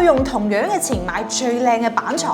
用同樣嘅錢買最靚嘅板材，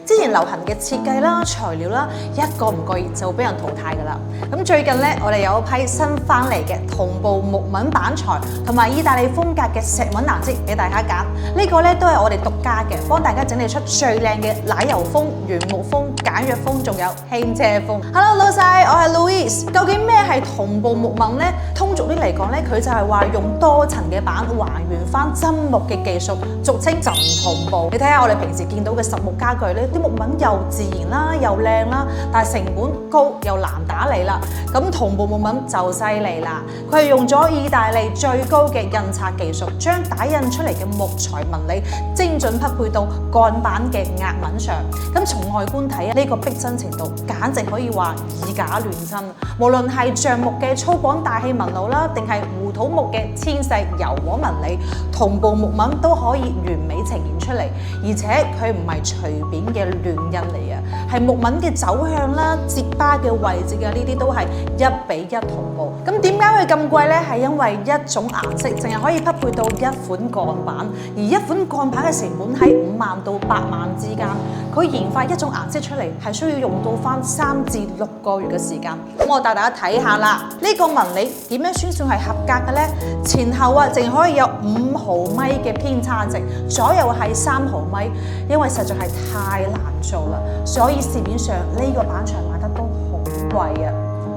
之前流行嘅設計啦、材料啦，一個唔覺意就會俾人淘汰㗎啦。咁最近咧，我哋有一批新翻嚟嘅同步木紋板材同埋意大利風格嘅石紋顏色俾大家揀。呢個咧都係我哋獨家嘅，幫大家整理出最靚嘅奶油風、原木風、簡約風，仲有輕車風。Hello 老細，我係 Louise。究竟咩係同步木紋呢？通俗啲嚟講咧，佢就係話用多層嘅板還原翻真木嘅技術，俗稱陣同步。你睇下我哋平時見到嘅實木家具咧，啲木紋又自然啦，又靚啦，但係成本高又難打理啦。咁同步木紋就犀利啦，佢係用咗意大利最高嘅印刷技術，將打印出嚟嘅木材紋理精準匹配到鋼板嘅壓紋上。咁從外觀睇呢個逼真程度簡直可以話以假亂真。無論係橡木嘅粗獷大氣紋路啦，定係胡土木嘅纖細柔和紋理，同步木紋都可以完美呈現出嚟。而且佢唔係隨便嘅亂印嚟嘅，係木紋嘅走向啦、折疤嘅位置嘅呢啲都係1比1同步。咁點解佢咁貴呢？係因為一種顏色淨係可以匹配到一款鋼板，而一款鋼板嘅成本喺5萬到8萬之間。佢研發一種顏色出嚟係需要用到翻3至6個月嘅時間。咁我帶大家睇下啦，呢個紋理點樣先算係合格嘅呢？前後淨可以有5毫米嘅偏差值，左右係3毫米，因為實在係太難做啦，所以市面上呢個板材賣得都好貴啊。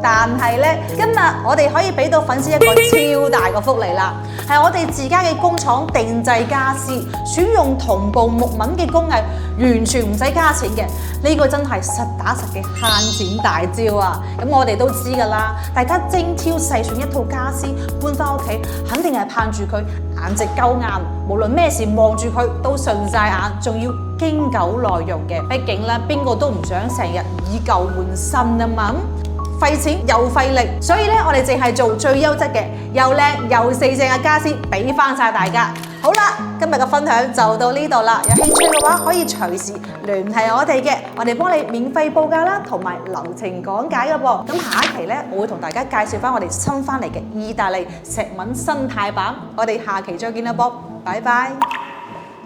但係咧，今日我哋可以俾到粉絲一個超大嘅福利啦，係我哋自家嘅工廠定製家私，選用同步木紋嘅工藝，完全唔使加錢嘅。呢個真係實打實嘅慳錢大招啊！咁我哋都知㗎啦，大家精挑細選一套家私搬翻屋企，肯定係盼住佢顏值夠硬，無論咩事望住佢都順晒眼，仲要經久耐用嘅。畢竟咧，邊個都唔想成日以舊換新啊嘛。費錢又費力，所以咧我哋淨係做最優質嘅，又靚又四正嘅家私，俾翻晒大家。好啦，今日嘅分享就到呢度啦。有興趣嘅話，可以隨時聯繫我哋嘅，我哋幫你免費報價啦，同埋流程講解嘅噃。咁下一期咧，我會同大家介紹翻我哋新翻嚟嘅意大利石紋新泰版。我哋下期再見啦，噃，拜拜。